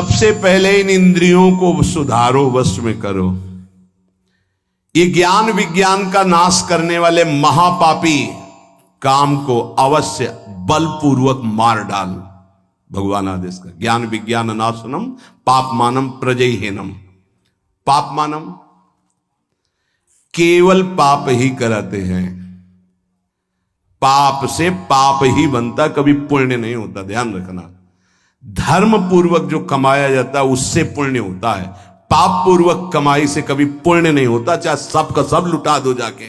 सबसे पहले इन इंद्रियों को सुधारो, वश में करो। ये ज्ञान विज्ञान का नाश करने वाले महापापी काम को अवश्य बलपूर्वक मार डाल। भगवान आदेश का ज्ञान विज्ञान नाशनम पापमानम प्रजयहीनम। पापमानम केवल पाप ही कराते हैं, पाप से पाप ही बनता, कभी पुण्य नहीं होता, ध्यान रखना। धर्म पूर्वक जो कमाया जाता है उससे पुण्य होता है, पाप पूर्वक कमाई से कभी पुण्य नहीं होता। चाहे सब का सब लुटा दो जाके,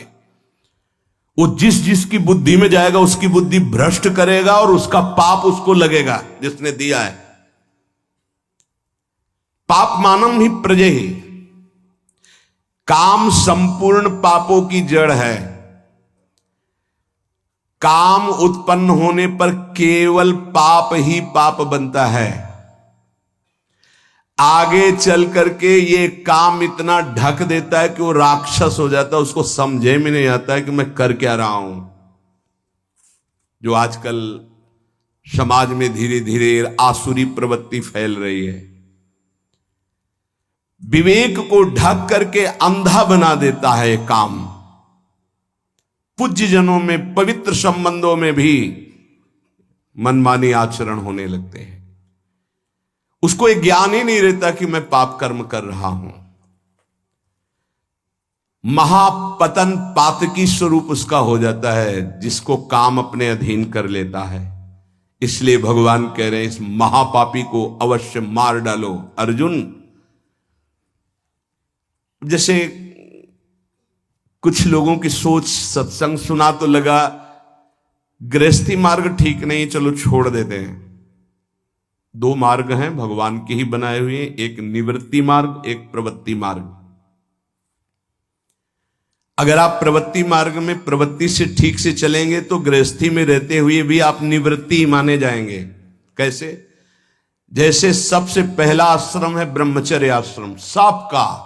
वो जिस जिसकी बुद्धि में जाएगा उसकी बुद्धि भ्रष्ट करेगा और उसका पाप उसको लगेगा जिसने दिया है। पाप मानम ही प्रजय ही। काम संपूर्ण पापों की जड़ है। काम उत्पन्न होने पर केवल पाप ही पाप बनता है। आगे चल करके ये काम इतना ढक देता है कि वो राक्षस हो जाता है, उसको समझे में नहीं आता है कि मैं कर क्या रहा हूं। जो आजकल समाज में धीरे धीरे आसुरी प्रवृत्ति फैल रही है, विवेक को ढक करके अंधा बना देता है काम। पूज्य जनों में, पवित्र संबंधों में भी मनमानी आचरण होने लगते हैं। उसको एक ज्ञान ही नहीं रहता कि मैं पाप कर्म कर रहा हूं। महापतन पातकी स्वरूप उसका हो जाता है जिसको काम अपने अधीन कर लेता है। इसलिए भगवान कह रहे हैं इस महापापी को अवश्य मार डालो। अर्जुन, जैसे कुछ लोगों की सोच, सत्संग सुना तो लगा गृहस्थी मार्ग ठीक नहीं, चलो छोड़ देते हैं। दो मार्ग हैं भगवान के ही बनाए हुए, एक निवृत्ति मार्ग, एक प्रवृत्ति मार्ग। अगर आप प्रवृत्ति मार्ग में प्रवृत्ति से ठीक से चलेंगे तो गृहस्थी में रहते हुए भी आप निवृत्ति माने जाएंगे। कैसे? जैसे सबसे पहला आश्रम है ब्रह्मचर्य आश्रम, सबका,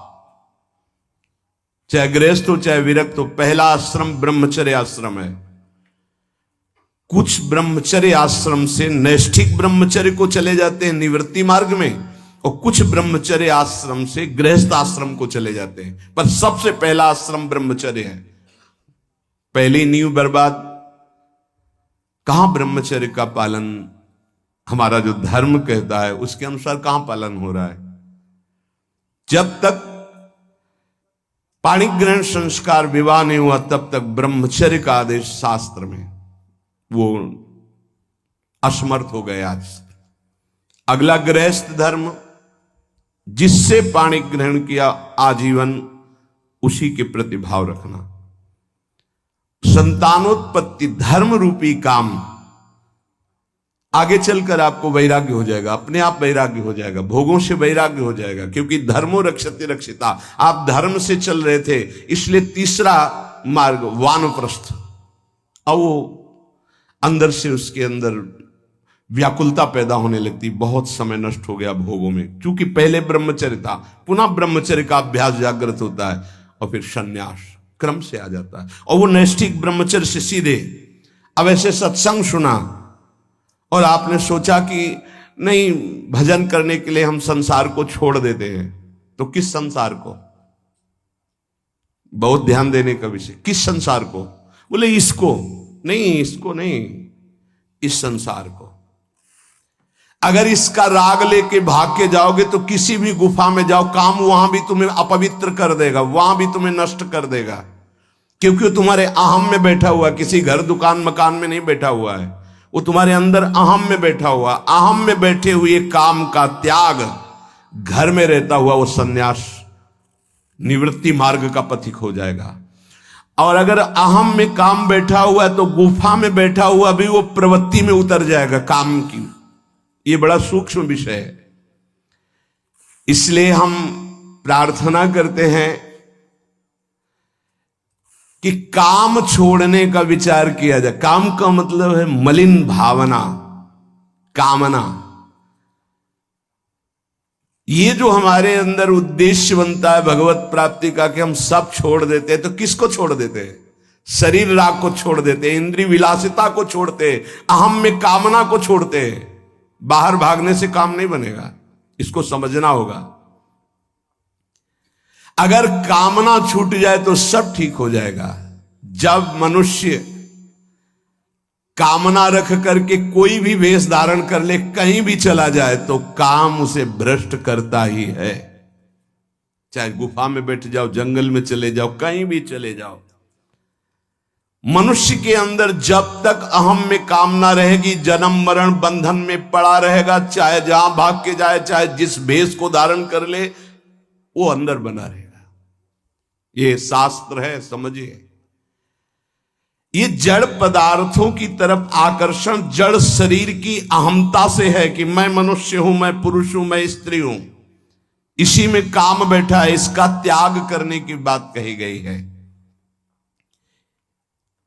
चाहे गृहस्थ हो चाहे विरक्त हो, पहला आश्रम ब्रह्मचर्य आश्रम है। कुछ ब्रह्मचर्य आश्रम से नैष्ठिक ब्रह्मचर्य को चले जाते हैं निवृत्ति मार्ग में, और कुछ ब्रह्मचर्य आश्रम से गृहस्थ आश्रम को चले जाते हैं। पर सबसे पहला आश्रम ब्रह्मचर्य है। पहली नींव बर्बाद। कहां ब्रह्मचर्य का पालन, हमारा जो धर्म कहता है उसके अनुसार कहां पालन हो रहा है? जब तक पाणिग्रहण संस्कार विवाह नहीं हुआ तब तक ब्रह्मचर्य का आदेश शास्त्र में वो असमर्थ हो गए। आज अगला गृहस्थ धर्म, जिससे पाणी ग्रहण किया आजीवन उसी के प्रति भाव रखना। संतानोत्पत्ति धर्म रूपी काम, आगे चलकर आपको वैराग्य हो जाएगा, अपने आप वैराग्य हो जाएगा, भोगों से वैराग्य हो जाएगा, क्योंकि धर्मो रक्षते रक्षिता। आप धर्म से चल रहे थे, इसलिए तीसरा मार्ग वानप्रस्थ। और वो अंदर से उसके अंदर व्याकुलता पैदा होने लगती, बहुत समय नष्ट हो गया भोगों में, क्योंकि पहले ब्रह्मचर्य था। पुनः ब्रह्मचर्य का अभ्यास जागृत होता है और फिर संन्यास क्रम से आ जाता है। और वो नैष्ठिक ब्रह्मचर्य से सीधे, अब ऐसे सत्संग सुना और आपने सोचा कि नहीं, भजन करने के लिए हम संसार को छोड़ देते हैं, तो किस संसार को? बहुत ध्यान देने का विषय, किस संसार को? बोले इसको नहीं, इसको नहीं, इस संसार को। अगर इसका राग लेके भाग के जाओगे तो किसी भी गुफा में जाओ, काम वहां भी तुम्हें अपवित्र कर देगा, वहां भी तुम्हें नष्ट कर देगा, क्योंकि वो तुम्हारे अहम में बैठा हुआ, किसी घर दुकान मकान में नहीं बैठा हुआ है, वो तुम्हारे अंदर अहम में बैठा हुआ। अहम में बैठे हुए काम का त्याग, घर में रहता हुआ वो सन्यास निवृत्ति मार्ग का पथिक हो जाएगा। और अगर अहम में काम बैठा हुआ है तो गुफा में बैठा हुआ भी वो प्रवृत्ति में उतर जाएगा काम की। ये बड़ा सूक्ष्म विषय है। इसलिए हम प्रार्थना करते हैं कि काम छोड़ने का विचार किया जाए। काम का मतलब है मलिन भावना, कामना। ये जो हमारे अंदर उद्देश्य बनता है भगवत प्राप्ति का कि हम सब छोड़ देते हैं, तो किसको छोड़ देते हैं? शरीर राग को छोड़ देते हैं, इंद्रिय विलासिता को छोड़ते हैं, अहम में कामना को छोड़ते हैं। बाहर भागने से काम नहीं बनेगा, इसको समझना होगा। अगर कामना छूट जाए तो सब ठीक हो जाएगा। जब मनुष्य कामना रख करके कोई भी वेश धारण कर ले, कहीं भी चला जाए, तो काम उसे भ्रष्ट करता ही है। चाहे गुफा में बैठ जाओ, जंगल में चले जाओ, कहीं भी चले जाओ, मनुष्य के अंदर जब तक अहम में कामना रहेगी, जन्म मरण बंधन में पड़ा रहेगा। चाहे जहां भाग के जाए, चाहे जिस भेष को धारण कर ले, वो अंदर बना रहेगा। ये शास्त्र है, समझिए। ये जड़ पदार्थों की तरफ आकर्षण जड़ शरीर की अहमता से है कि मैं मनुष्य हूं, मैं पुरुष हूं, मैं स्त्री हूं। इसी में काम बैठा है। इसका त्याग करने की बात कही गई है।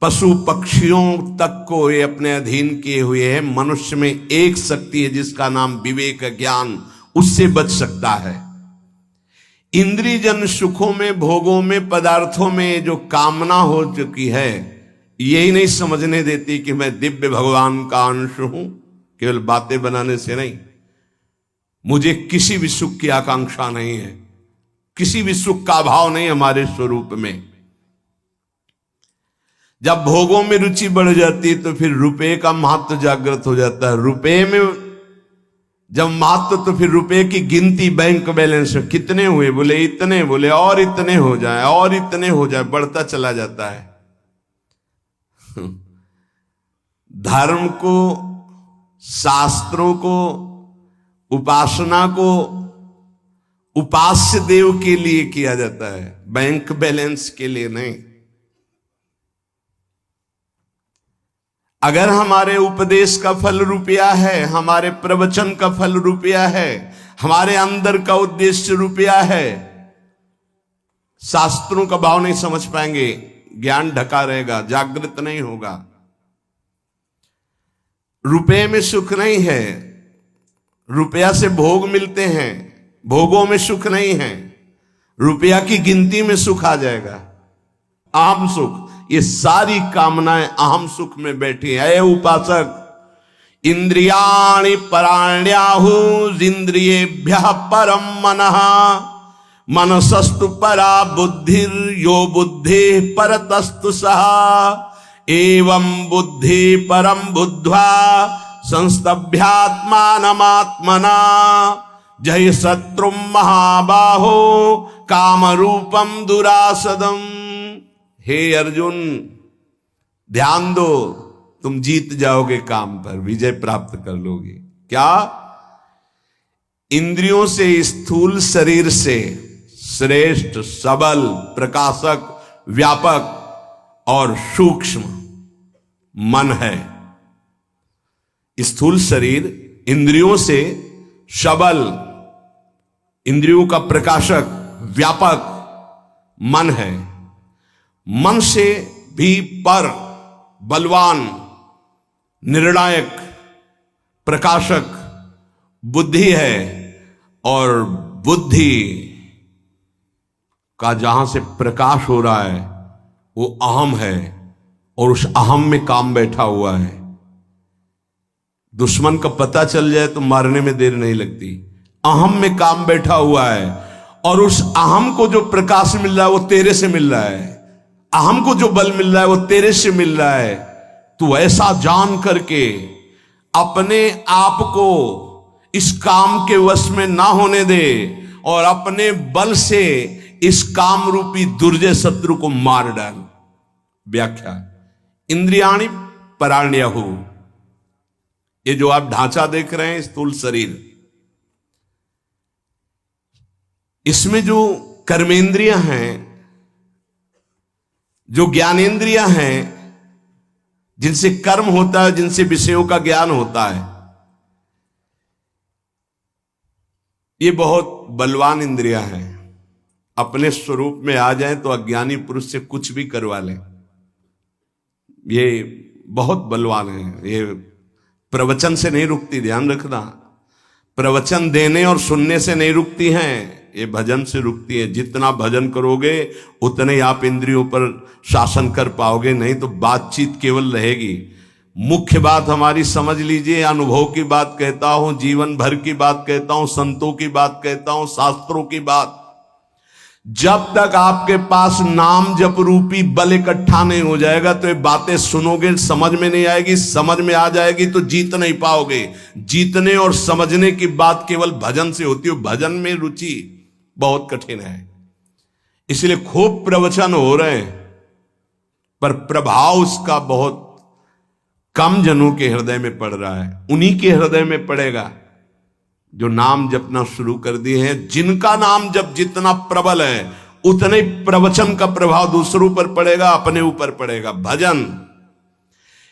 पशु पक्षियों तक को ये अपने अधीन किए हुए हैं। मनुष्य में एक शक्ति है जिसका नाम विवेक, ज्ञान, उससे बच सकता है। इंद्रिय जन सुखों में, भोगों में, पदार्थों में जो कामना हो चुकी है, यही नहीं समझने देती कि मैं दिव्य भगवान का अंश हूं। केवल बातें बनाने से नहीं, मुझे किसी भी सुख की आकांक्षा नहीं है, किसी भी सुख का अभाव नहीं हमारे स्वरूप में। जब भोगों में रुचि बढ़ जाती है तो फिर रुपए का महत्व जागृत हो जाता है। रुपए में जब महत्व, तो फिर रुपए की गिनती, बैंक बैलेंस में कितने हुए, बोले इतने, बोले और इतने हो जाए, और इतने हो जाए, बढ़ता चला जाता है। धर्म को, शास्त्रों को, उपासना को उपास्य देव के लिए किया जाता है, बैंक बैलेंस के लिए नहीं। अगर हमारे उपदेश का फल रुपया है, हमारे प्रवचन का फल रुपया है, हमारे अंदर का उद्देश्य रुपया है, शास्त्रों का भाव नहीं समझ पाएंगे, ज्ञान ढका रहेगा, जागृत नहीं होगा। रुपये में सुख नहीं है, रुपया से भोग मिलते हैं, भोगों में सुख नहीं है। रुपया की गिनती में सुख आ जाएगा, अहम सुख। ये सारी कामनाएं अहम सुख में बैठी है। उपासक, इंद्रियाणि पराण्याहुरिन्द्रियेभ्यः परम मनः, मनसस्तु परा बुद्धिर यो बुद्धि परतस्तु सः, एवं बुद्धि परम बुद्ध्वा संस्तभ्यात्मानमात्मना, जय शत्रुम महाबाहो कामरूपम दुरासदम। हे अर्जुन, ध्यान दो, तुम जीत जाओगे, काम पर विजय प्राप्त कर लोगे। क्या? इंद्रियों से, स्थूल शरीर से श्रेष्ठ, सबल, प्रकाशक, व्यापक और सूक्ष्म मन है। स्थूल शरीर इंद्रियों से सबल, इंद्रियों का प्रकाशक, व्यापक मन है। मन से भी पर, बलवान, निर्णायक, प्रकाशक बुद्धि है। और बुद्धि का जहां से प्रकाश हो रहा है वो अहम है, और उस अहम में काम बैठा हुआ है। दुश्मन का पता चल जाए तो मारने में देर नहीं लगती। अहम में काम बैठा हुआ है, और उस अहम को जो प्रकाश मिल रहा है वो तेरे से मिल रहा है। अहम को जो बल मिल रहा है वो तेरे से मिल रहा है। तू ऐसा जान करके अपने आप को इस काम के वश में ना होने दे, और अपने बल से इस काम रूपी दुर्जय शत्रु को मार डाल। व्याख्या, इंद्रियाणि पराण्याहु, ये जो आप ढांचा देख रहे हैं, स्थूल शरीर, इसमें जो कर्मेंद्रियां हैं, जो ज्ञानेंद्रियां हैं, जिनसे कर्म होता है, जिनसे विषयों का ज्ञान होता है, ये बहुत बलवान इंद्रियां हैं। अपने स्वरूप में आ जाएं तो अज्ञानी पुरुष से कुछ भी करवा लें। ये बहुत बलवान है। ये प्रवचन से नहीं रुकती, ध्यान रखना। प्रवचन देने और सुनने से नहीं रुकती हैं, ये भजन से रुकती है। जितना भजन करोगे उतने आप इंद्रियों पर शासन कर पाओगे, नहीं तो बातचीत केवल रहेगी। मुख्य बात हमारी समझ लीजिए, अनुभव की बात कहता हूं, जीवन भर की बात कहता हूं, संतों की बात कहता हूं, शास्त्रों की बात। जब तक आपके पास नाम जप रूपी बल इकट्ठा नहीं हो जाएगा तो ये बातें सुनोगे, समझ में नहीं आएगी, समझ में आ जाएगी तो जीत नहीं पाओगे। जीतने और समझने की बात केवल भजन से होती है, भजन में रुचि बहुत कठिन है। इसलिए खूब प्रवचन हो रहे हैं पर प्रभाव उसका बहुत कम जनों के हृदय में पड़ रहा है। उन्हीं के हृदय में पड़ेगा जो नाम जपना शुरू कर दिए हैं। जिनका नाम जप जितना प्रबल है उतने प्रवचन का प्रभाव दूसरों पर पड़ेगा, अपने ऊपर पड़ेगा। भजन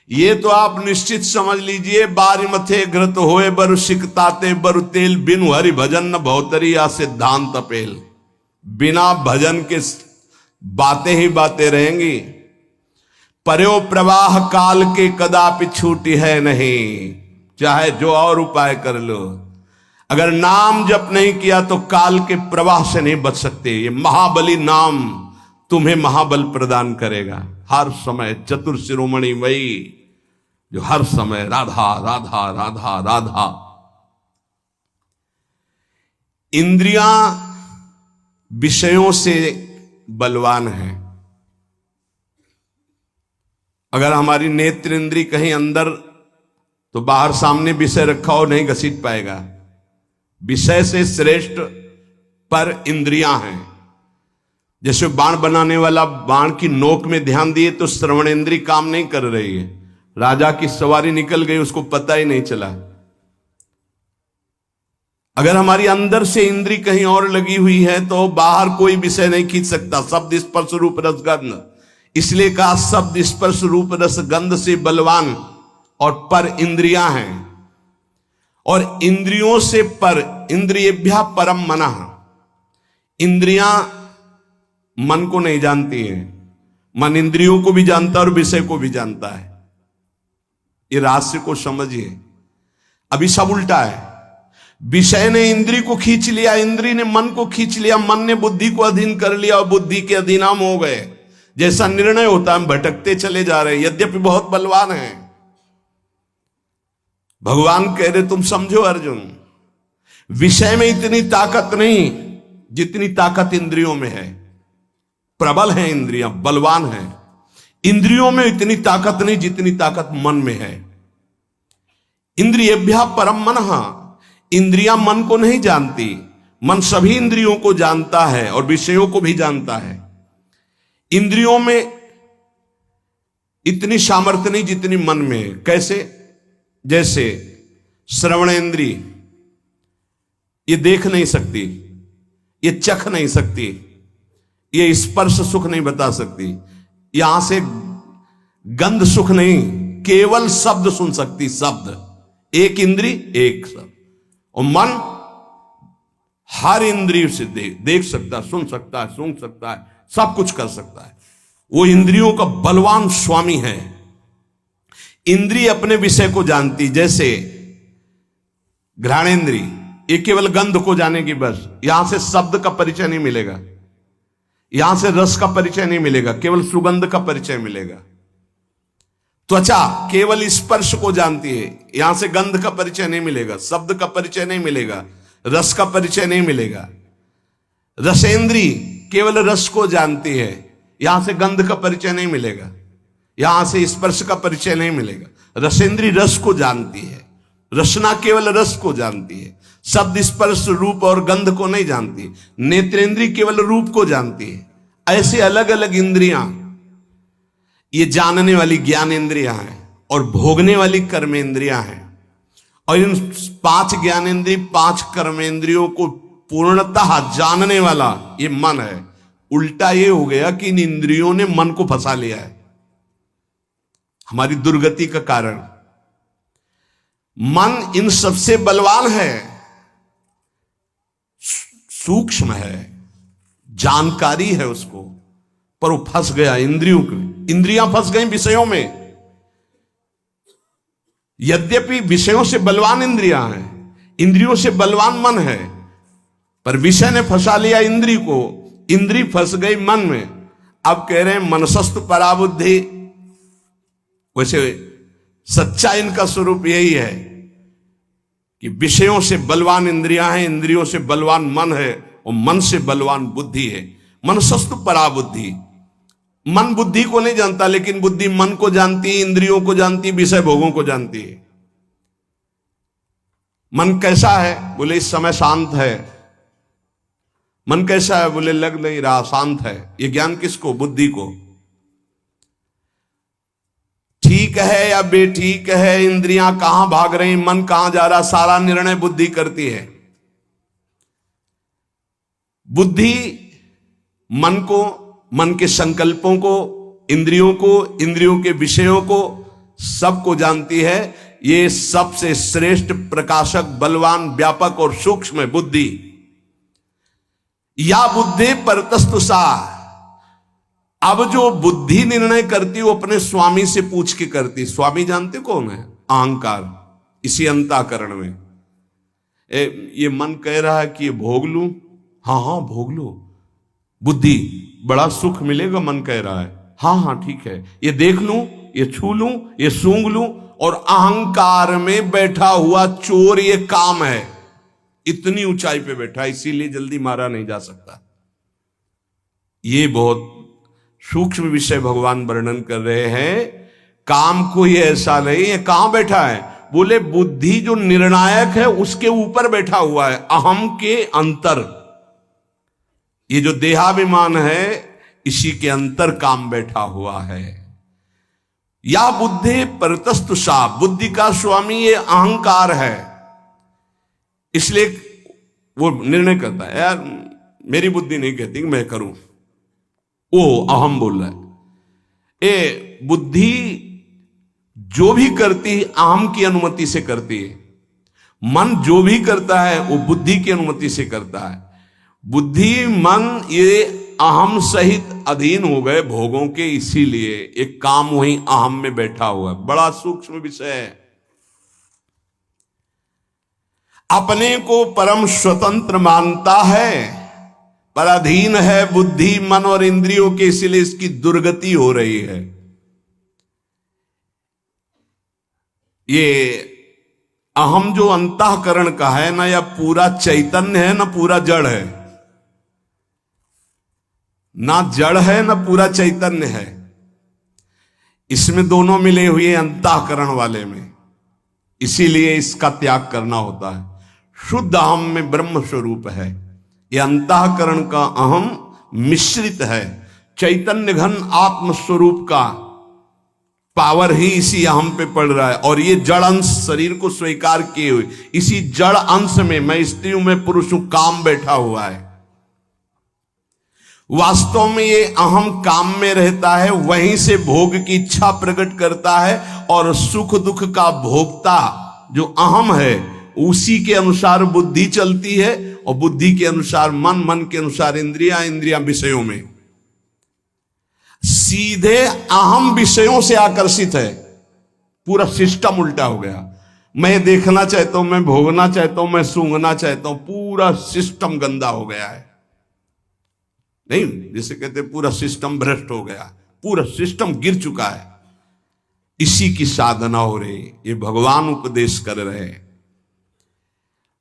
ये तो आप निश्चित समझ लीजिए, बारी मथे घृत होए बरु सिकताते बरु तेल, बिनु हरि भजन न भौतरी या सिद्धांत अपेल। बिना भजन के बातें ही बातें रहेंगी। पर्यो प्रवाह काल के कदापि छूटी है नहीं, चाहे जो और उपाय कर लो, अगर नाम जप नहीं किया तो काल के प्रवाह से नहीं बच सकते। ये महाबली नाम तुम्हें महाबल प्रदान करेगा। हर समय चतुर शिरोमणि वही जो हर समय राधा राधा राधा राधा। इंद्रियां विषयों से बलवान है। अगर हमारी नेत्र इंद्री कहीं अंदर तो बाहर सामने विषय रखा हो नहीं घसीट पाएगा। विषय से श्रेष्ठ पर इंद्रियां हैं। जैसे बाण बनाने वाला बाण की नोक में ध्यान दिए तो श्रवणेंद्री काम नहीं कर रही है। राजा की सवारी निकल गई, उसको पता ही नहीं चला। अगर हमारी अंदर से इंद्री कहीं और लगी हुई है तो बाहर कोई विषय नहीं खींच सकता। शब्द स्पर्श रूप रस गंध, इसलिए कहा शब्द स्पर्श रूप रस गंध से बलवान और पर इंद्रियां हैं। और इंद्रियों से पर, इंद्रियेभ्यः परम मनः। इंद्रियां मन को नहीं जानती हैं, मन इंद्रियों को भी जानता है और विषय को भी जानता है। ये रहस्य को समझिए। अभी सब उल्टा है। विषय ने इंद्री को खींच लिया, इंद्री ने मन को खींच लिया, मन ने बुद्धि को अधीन कर लिया और बुद्धि के अधीन हम हो गए। जैसा निर्णय होता है हम भटकते चले जा रहे हैं, यद्यपि बहुत बलवान हैं। भगवान कह रहे तुम समझो अर्जुन, विषय में इतनी ताकत नहीं जितनी ताकत इंद्रियों में है। प्रबल है इंद्रियां, बलवान है। इंद्रियों में इतनी ताकत नहीं जितनी ताकत मन में है। इंद्रियेभ्यः परम मनः। इंद्रियां मन को नहीं जानती, मन सभी इंद्रियों को जानता है और विषयों को भी जानता है। इंद्रियों में इतनी सामर्थ्य नहीं जितनी मन में है। कैसे? जैसे श्रवणेंद्री ये देख नहीं सकती, ये चख नहीं सकती, ये स्पर्श सुख नहीं बता सकती, यहां से गंध सुख नहीं, केवल शब्द सुन सकती। शब्द एक इंद्री एक शब्द। और मन हर इंद्रिय से देख सकता है, सुन सकता है, सूंघ सकता है, सब कुछ कर सकता है। वो इंद्रियों का बलवान स्वामी है। इंद्रिय अपने विषय को जानती, जैसे घ्राणेंद्री ये केवल गंध को जानेगी बस। यहां से शब्द का परिचय नहीं मिलेगा, यहां से रस का परिचय नहीं मिलेगा, केवल सुगंध का परिचय मिलेगा। त्वचा केवल स्पर्श को जानती है, यहां से गंध का परिचय नहीं मिलेगा, शब्द का परिचय नहीं मिलेगा, रस का परिचय नहीं मिलेगा। रसेंद्री केवल रस को जानती है, यहां से गंध का परिचय नहीं मिलेगा, यहां से स्पर्श का परिचय नहीं मिलेगा। रसेंद्री रस को जानती है, रसना केवल रस को जानती है, शब्द स्पर्श रूप और गंध को नहीं जानती। नेत्रेंद्री केवल रूप को जानती है। ऐसे अलग अलग इंद्रियां, ये जानने वाली ज्ञानेंद्रियां हैं और भोगने वाली कर्मेंद्रियां हैं। और इन 5 ज्ञानेंद्रिय 5 कर्मेंद्रियों को पूर्णतः जानने वाला ये मन है। उल्टा ये हो गया कि इन इंद्रियों ने मन को फंसा लिया है। हमारी दुर्गति का कारण मन इन सबसे बलवान है, सूक्ष्म है, जानकारी है उसको, पर वो फंस गया इंद्रियों को। इंद्रियां फंस गई विषयों में। यद्यपि विषयों से बलवान इंद्रियां हैं, इंद्रियों से बलवान मन है, पर विषय ने फंसा लिया इंद्री को, इंद्री फंस गई मन में। अब कह रहे हैं मनसस्तु पराबुद्धि। वैसे सच्चा इनका स्वरूप यही है कि विषयों से बलवान इंद्रियां हैं, इंद्रियों से बलवान मन है और मन से बलवान बुद्धि है। मनसस्तु परा बुद्धि। मन बुद्धि को नहीं जानता, लेकिन बुद्धि मन को जानती है, इंद्रियों को जानती है, विषय भोगों को जानती है। मन कैसा है? बोले इस समय शांत है। मन कैसा है? बोले लग नहीं रहा, शांत है। ये ज्ञान किसको? बुद्धि को। ठीक है या बेठीक है, इंद्रियां कहां भाग रही, मन कहां जा रहा, सारा निर्णय बुद्धि करती है। बुद्धि मन को, मन के संकल्पों को, इंद्रियों को, इंद्रियों के विषयों को, सबको जानती है। ये सबसे श्रेष्ठ प्रकाशक, बलवान, व्यापक और सूक्ष्म है बुद्धि। या बुद्धि परतस्तु सा। अब जो बुद्धि निर्णय करती वो अपने स्वामी से पूछ के करती। स्वामी जानते कौन है? अहंकार। इसी अंतःकरण में ये मन कह रहा है कि ये भोग लूं, हाँ हाँ भोग लो। बुद्धि, बड़ा सुख मिलेगा, मन कह रहा है, हाँ हाँ ठीक है। ये देख लूं, ये छू लूं, ये सूंघ लूं। और अहंकार में बैठा हुआ चोर ये काम है। इतनी ऊंचाई पे बैठा, इसीलिए जल्दी मारा नहीं जा सकता। ये बहुत सूक्ष्म विषय भगवान वर्णन कर रहे हैं। काम कोई ऐसा नहीं है। कहां बैठा है? बोले बुद्धि जो निर्णायक है उसके ऊपर बैठा हुआ है, अहम के अंतर। ये जो देहाभिमान है इसी के अंतर काम बैठा हुआ है। या बुद्धि परतस्तु सा। बुद्धि का स्वामी ये अहंकार है। इसलिए वो निर्णय करता है, यार मेरी बुद्धि नहीं कहती कि मैं करूं, वो अहम बोल रहा है। ये बुद्धि जो भी करती है अहम की अनुमति से करती है। मन जो भी करता है वो बुद्धि की अनुमति से करता है। बुद्धि मन ये अहम सहित अधीन हो गए भोगों के, इसीलिए एक काम वहीं अहम में बैठा हुआ है। बड़ा सूक्ष्म विषय है। अपने को परम स्वतंत्र मानता है, पर अधीन है बुद्धि, मन और इंद्रियों के, इसलिए इसकी दुर्गति हो रही है। ये अहम जो अंतःकरण का है ना, या पूरा चैतन्य है ना पूरा जड़ है। ना जड़ है ना पूरा चैतन्य है। इसमें दोनों मिले हुए अंतःकरण वाले में, इसीलिए इसका त्याग करना होता है। शुद्ध अहम में ब्रह्म स्वरूप है। यह अंतःकरण का अहम मिश्रित है। चैतन्य घन आत्म स्वरूप का पावर ही इसी अहम पे पड़ रहा है। और ये जड़ अंश शरीर को स्वीकार किए हुए, इसी जड़ अंश में मैं स्त्री हूं, मैं पुरुष हूं, काम बैठा हुआ है। वास्तव में ये अहम काम में रहता है, वहीं से भोग की इच्छा प्रकट करता है। और सुख दुख का भोक्ता जो अहम है उसी के अनुसार बुद्धि चलती है, और बुद्धि के अनुसार मन, मन के अनुसार इंद्रियां, इंद्रियां विषयों में। सीधे अहम विषयों से आकर्षित है। पूरा सिस्टम उल्टा हो गया। मैं देखना चाहता हूं, मैं भोगना चाहता हूं, मैं सूंघना चाहता हूं, पूरा सिस्टम गंदा हो गया है। नहीं, जिसे कहते पूरा सिस्टम भ्रष्ट हो गया, पूरा सिस्टम गिर चुका है। इसी की साधना हो रही, ये भगवान उपदेश कर रहे हैं।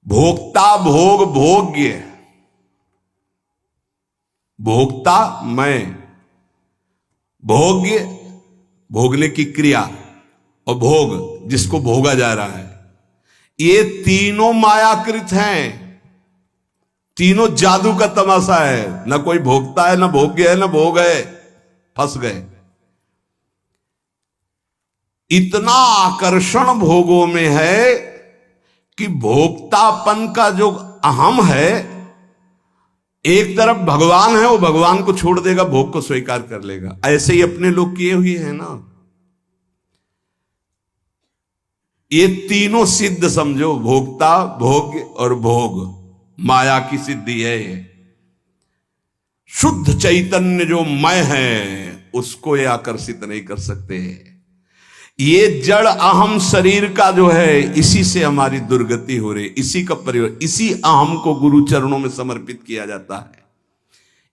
भोक्ता भोग भोग्य, भोक्ता मैं, भोग्य भोगने की क्रिया, और भोग जिसको भोगा जा रहा है। ये तीनों मायाकृत हैं। तीनों जादू का तमाशा है। ना कोई भोगता है, ना भोग्य है, ना भोग है। फंस गए। इतना आकर्षण भोगों में है कि भोक्तापन का जो अहम है, एक तरफ भगवान है, वो भगवान को छोड़ देगा, भोग को स्वीकार कर लेगा। ऐसे ही अपने लोग किए हुए हैं ना। ये तीनों सिद्ध समझो, भोक्ता, भोग्य और भोग, माया की सिद्धि है ये। शुद्ध चैतन्य जो मैं है उसको ये आकर्षित नहीं कर सकते। ये जड़ अहम शरीर का जो है, इसी से हमारी दुर्गति हो रही। इसी का प्रयोग, इसी अहम को गुरु चरणों में समर्पित किया जाता है।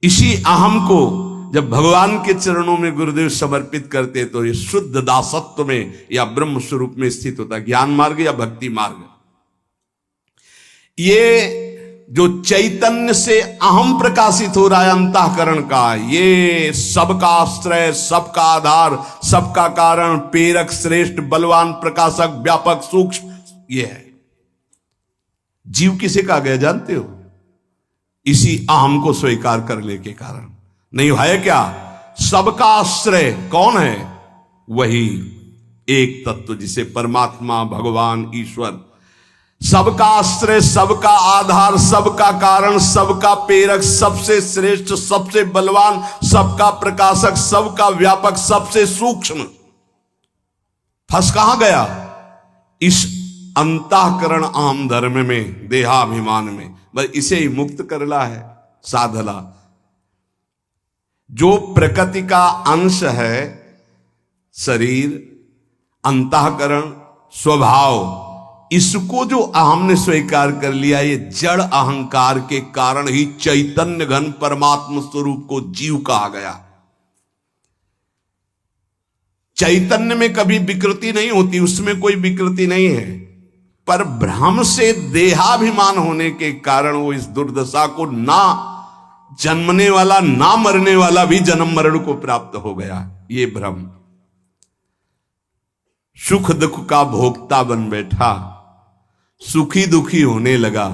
इसी अहम को जब भगवान के चरणों में गुरुदेव समर्पित करते तो ये शुद्ध दासत्व में या ब्रह्म स्वरूप में स्थित होता, ज्ञान मार्ग या भक्ति मार्ग। ये जो चैतन्य से अहम प्रकाशित हो रहा है अंतःकरण का, ये सबका आश्रय, सबका आधार, सबका कारण, प्रेरक, श्रेष्ठ, बलवान, प्रकाशक, व्यापक, सूक्ष्म, ये है। जीव किसे कहा गया जानते हो? इसी अहम को स्वीकार करने के कारण। नहीं है क्या? सबका आश्रय कौन है? वही एक तत्व जिसे परमात्मा, भगवान, ईश्वर, सबका आश्रय, सबका आधार, सबका कारण, सबका प्रेरक, सबसे श्रेष्ठ, सबसे बलवान, सबका प्रकाशक, सबका व्यापक, सबसे सूक्ष्म। फंस कहां गया? इस अंतःकरण अहम धर्म में, देहाभिमान में। बस इसे ही मुक्त करला है साधला। जो प्रकृति का अंश है, शरीर, अंतःकरण, स्वभाव, इसको जो अहम ने स्वीकार कर लिया, ये जड़ अहंकार के कारण ही चैतन्य घन परमात्मा स्वरूप को जीव कहा गया। चैतन्य में कभी विकृति नहीं होती, उसमें कोई विकृति नहीं है, पर भ्रम से देहाभिमान होने के कारण वो इस दुर्दशा को, ना जन्मने वाला ना मरने वाला भी जन्म मरण को प्राप्त हो गया। ये भ्रम सुख दुख का भोक्ता बन बैठा, सुखी दुखी होने लगा,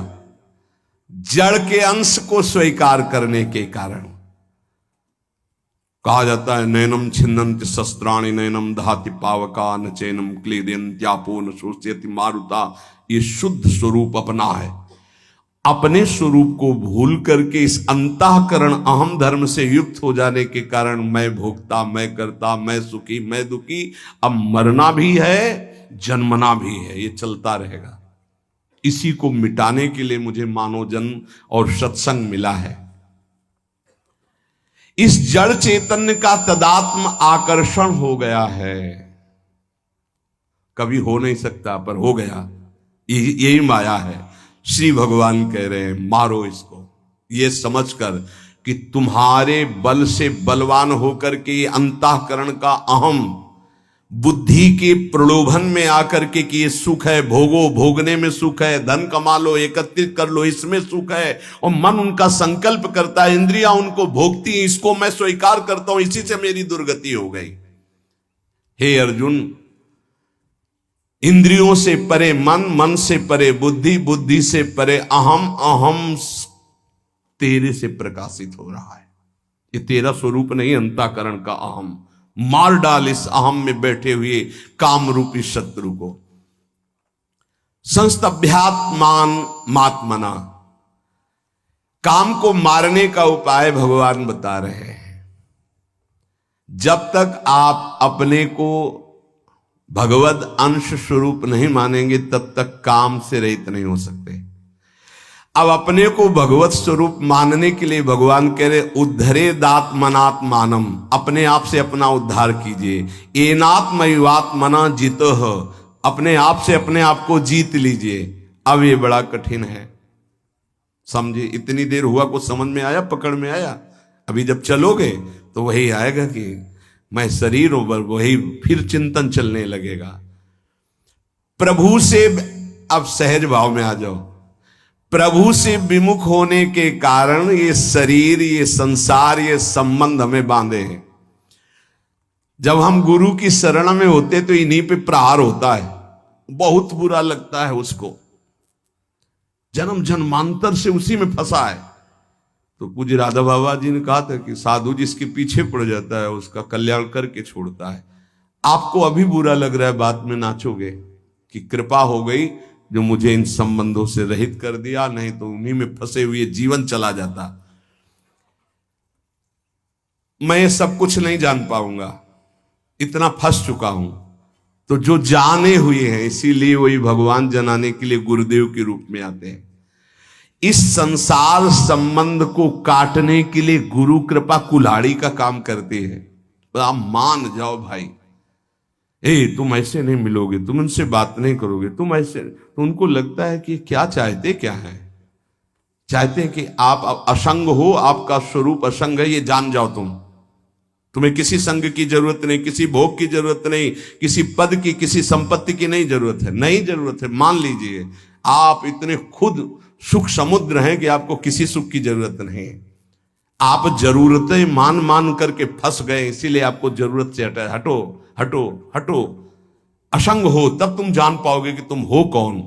जड़ के अंश को स्वीकार करने के कारण। कहा जाता है नैनम छिन्नन्ति शस्त्राणि नैनम दहाति पावका न चैनम क्लेदयन्त्यापो न शोष्यति मारुता। ये शुद्ध स्वरूप अपना है। अपने स्वरूप को भूल करके इस अंतःकरण अहम धर्म से युक्त हो जाने के कारण मैं भोक्ता, मैं करता, मैं सुखी, मैं दुखी। अब मरना भी है, जन्मना भी है, ये चलता रहेगा। इसी को मिटाने के लिए मुझे मानव जन्म और सत्संग मिला है। इस जड़ चैतन्य का तदात्म आकर्षण हो गया है, कभी हो नहीं सकता पर हो गया। यही माया है। श्री भगवान कह रहे हैं मारो इसको, ये समझकर कि तुम्हारे बल से बलवान होकर के अंतःकरण का अहम बुद्धि के प्रलोभन में आकर के कि ये सुख है, भोगो, भोगने में सुख है, धन कमा लो, एकत्रित कर लो, इसमें सुख है, और मन उनका संकल्प करता है, इंद्रियां उनको भोगती हैं, इसको मैं स्वीकार करता हूं, इसी से मेरी दुर्गति हो गई। हे अर्जुन, इंद्रियों से परे मन, मन से परे बुद्धि, बुद्धि से परे अहम, अहम तेरे से प्रकाशित हो रहा है। ये तेरा स्वरूप नहीं, अंतःकरण का अहम। मार डाल इस अहम में बैठे हुए काम रूपी शत्रु को। संस्तभ्यात्मान मात्मना, काम को मारने का उपाय भगवान बता रहे हैं। जब तक आप अपने को भगवद अंश स्वरूप नहीं मानेंगे तब तक काम से रहित नहीं हो सकते। अब अपने को भगवत स्वरूप मानने के लिए भगवान कह रहे उद्धरे दात्मनात्मानम, अपने आप से अपना उद्धार कीजिए। एनात्मयुवात्मना जितो, अपने आप से अपने आप को जीत लीजिए। अब ये बड़ा कठिन है, समझे? इतनी देर हुआ, कुछ समझ में आया, पकड़ में आया? अभी जब चलोगे तो वही आएगा कि मैं शरीर हूं, वही फिर चिंतन चलने लगेगा। प्रभु से अब सहज भाव में आ जाओ। प्रभु से विमुख होने के कारण ये शरीर, ये संसार, ये संबंध हमें बांधे हैं। जब हम गुरु की शरण में होते तो इन्हीं पे प्रहार होता है, बहुत बुरा लगता है उसको। जन्म जन्मांतर से उसी में फंसा है। तो पूज्य राधा बाबा जी ने कहा था कि साधु जिसके पीछे पड़ जाता है उसका कल्याण करके छोड़ता है। आपको अभी बुरा लग रहा है, बाद में नाचोगे कि कृपा हो गई जो मुझे इन संबंधों से रहित कर दिया, नहीं तो उन्हीं में फंसे हुए जीवन चला जाता। मैं ये सब कुछ नहीं जान पाऊंगा, इतना फंस चुका हूं। तो जो जाने हुए हैं, इसीलिए वही भगवान जनाने के लिए गुरुदेव के रूप में आते हैं। इस संसार संबंध को काटने के लिए गुरु कृपा कुल्हाड़ी का काम करती है। तो आप मान जाओ भाई, तुम ऐसे नहीं मिलोगे, तुम उनसे बात नहीं करोगे, तुम ऐसे। तो उनको लगता है कि क्या चाहते क्या है? चाहते हैं कि आप असंग हो, आपका स्वरूप असंग है, ये जान जाओ तुम। तुम्हें किसी संग की जरूरत नहीं, किसी भोग की जरूरत नहीं, किसी पद की, किसी संपत्ति की नहीं जरूरत है, नहीं जरूरत है। मान लीजिए आप इतने खुद सुख समुद्र हैं कि आपको किसी सुख की जरूरत नहीं। आप जरूरतें मान मान करके फंस गए, इसीलिए आपको जरूरत से हटा। हटो हटो हटो, असंग हो, तब तुम जान पाओगे कि तुम हो कौन।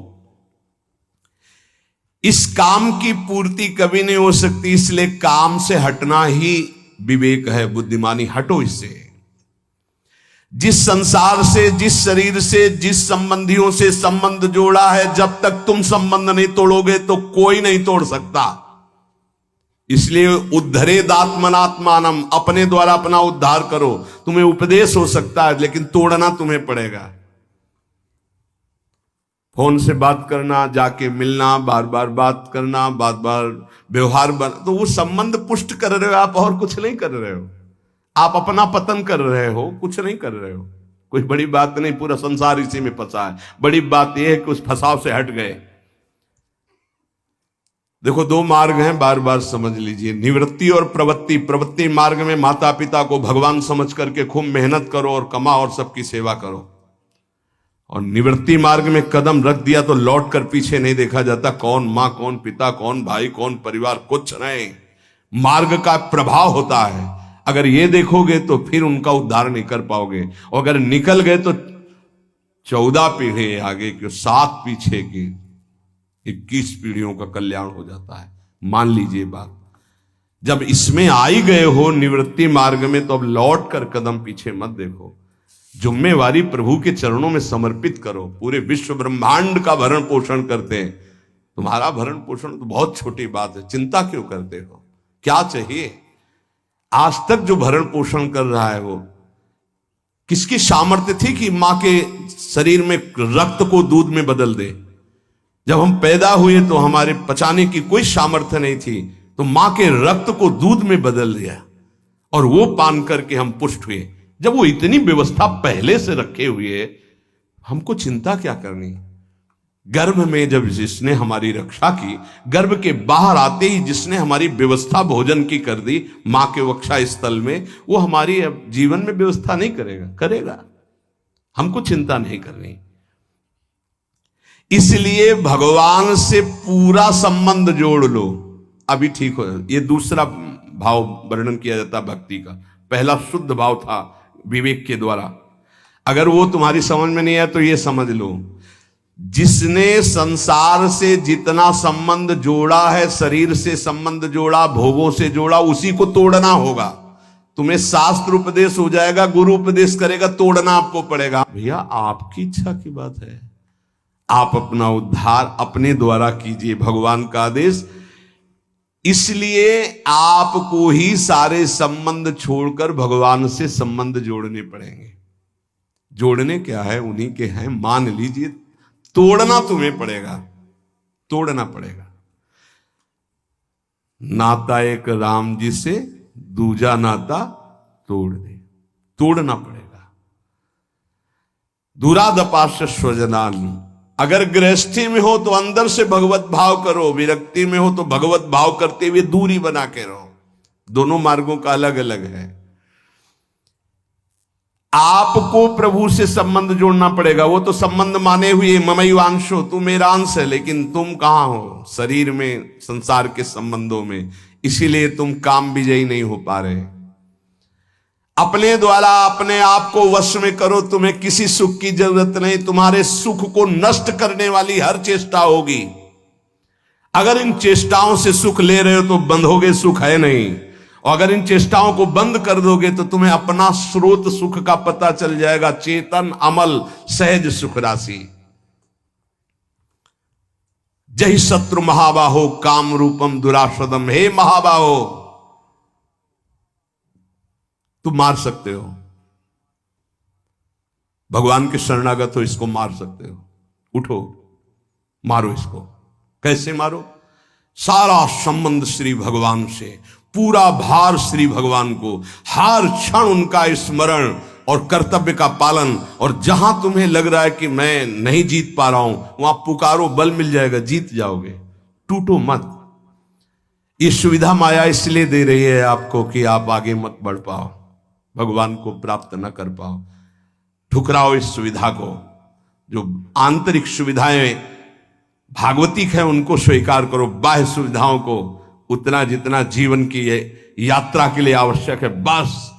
इस काम की पूर्ति कभी नहीं हो सकती, इसलिए काम से हटना ही विवेक है, बुद्धिमानी। हटो इससे। जिस संसार से, जिस शरीर से, जिस संबंधियों से संबंध जोड़ा है, जब तक तुम संबंध नहीं तोड़ोगे तो कोई नहीं तोड़ सकता। इसलिए उद्धरेदात्मनात्मानम, अपने द्वारा अपना उद्धार करो। तुम्हें उपदेश हो सकता है लेकिन तोड़ना तुम्हें पड़ेगा। फोन से बात करना, जाके मिलना, बार बार बात करना, बार बार व्यवहार बना, तो वो संबंध पुष्ट कर रहे हो आप, और कुछ नहीं कर रहे हो। आप अपना पतन कर रहे हो, कुछ नहीं कर रहे हो। कोई बड़ी बात नहीं, पूरा संसार इसी में फंसा है। बड़ी बात यह है कि उस फंसाव से हट गए। देखो, दो मार्ग हैं, बार बार समझ लीजिए, निवृत्ति और प्रवृत्ति। प्रवृत्ति मार्ग में माता पिता को भगवान समझ करके खूब मेहनत करो और कमाओ और सबकी सेवा करो। और निवृत्ति मार्ग में कदम रख दिया तो लौट कर पीछे नहीं देखा जाता। कौन माँ, कौन पिता, कौन भाई, कौन परिवार, कुछ नहीं। मार्ग का प्रभाव होता है। अगर ये देखोगे तो फिर उनका उद्धार नहीं कर पाओगे, और अगर निकल गए तो 14 पीढ़ी आगे की, 7 पीछे की, 21 पीढ़ियों का कल्याण हो जाता है। मान लीजिए बात। जब इसमें आई गए हो निवृत्ति मार्ग में, तो अब लौट कर कदम पीछे मत देखो। जिम्मेवारी प्रभु के चरणों में समर्पित करो। पूरे विश्व ब्रह्मांड का भरण पोषण करते हैं, तुम्हारा भरण पोषण तो बहुत छोटी बात है। चिंता क्यों करते हो? क्या चाहिए? आज तक जो भरण पोषण कर रहा है वो किसकी सामर्थ्य थी कि मां के शरीर में रक्त को दूध में बदल दे? जब हम पैदा हुए तो हमारे पचाने की कोई सामर्थ्य नहीं थी, तो मां के रक्त को दूध में बदल दिया और वो पान करके हम पुष्ट हुए। जब वो इतनी व्यवस्था पहले से रखे हुए, हमको चिंता क्या करनी? गर्भ में जब जिसने हमारी रक्षा की, गर्भ के बाहर आते ही जिसने हमारी व्यवस्था भोजन की कर दी मां के वक्षा स्थल में, वो हमारी अब जीवन में व्यवस्था नहीं करेगा? करेगा। हमको चिंता नहीं करनी। इसलिए भगवान से पूरा संबंध जोड़ लो, अभी ठीक हो। ये दूसरा भाव वर्णन किया जाता भक्ति का। पहला शुद्ध भाव था विवेक के द्वारा। अगर वो तुम्हारी समझ में नहीं है तो ये समझ लो, जिसने संसार से जितना संबंध जोड़ा है, शरीर से संबंध जोड़ा, भोगों से जोड़ा, उसी को तोड़ना होगा। तुम्हें शास्त्र उपदेश हो जाएगा, गुरु उपदेश करेगा, तोड़ना आपको पड़ेगा। भैया आपकी इच्छा की बात है, आप अपना उद्धार अपने द्वारा कीजिए, भगवान का आदेश। इसलिए आपको ही सारे संबंध छोड़कर भगवान से संबंध जोड़ने पड़ेंगे। जोड़ने क्या है? उन्हीं के हैं, मान लीजिए। तोड़ना तुम्हें पड़ेगा, तोड़ना पड़ेगा। नाता एक राम जी से, दूजा नाता तोड़ दे, तोड़ना पड़ेगा। दुरादपास्य स्वजनान। अगर गृहस्थी में हो तो अंदर से भगवत भाव करो, विरक्ति में हो तो भगवत भाव करते हुए दूरी बना के रहो। दोनों मार्गों का अलग अलग है। आपको प्रभु से संबंध जोड़ना पड़ेगा। वो तो संबंध माने हुए, ममैवांशो, तू मेरा अंश है, लेकिन तुम कहां हो? शरीर में, संसार के संबंधों में। इसीलिए तुम काम विजयी नहीं हो पा रहे। अपने द्वारा अपने आप को वश में करो, तुम्हें किसी सुख की जरूरत नहीं। तुम्हारे सुख को नष्ट करने वाली हर चेष्टा होगी। अगर इन चेष्टाओं से सुख ले रहे हो तो बंधोगे, सुख है नहीं। और अगर इन चेष्टाओं को बंद कर दोगे तो तुम्हें अपना स्रोत सुख का पता चल जाएगा। चेतन अमल सहज सुख राशि। जय शत्रु महाबाहो काम रूपम दुराशदम। हे महाबाहो, तुम मार सकते हो, भगवान के शरणागत हो, इसको मार सकते हो। उठो, मारो इसको। कैसे मारो? सारा संबंध श्री भगवान से, पूरा भार श्री भगवान को, हर क्षण उनका स्मरण और कर्तव्य का पालन। और जहां तुम्हें लग रहा है कि मैं नहीं जीत पा रहा हूं, वहां पुकारो, बल मिल जाएगा, जीत जाओगे। टूटो मत। ये सुविधा माया इसलिए दे रही है आपको कि आप आगे मत बढ़ पाओ। भगवान को प्राप्त न कर पाओ। ठुकराओ इस सुविधा को। जो आंतरिक सुविधाएं भागवतिक है उनको स्वीकार करो, बाह्य सुविधाओं को उतना जितना जीवन की यात्रा के लिए आवश्यक है बस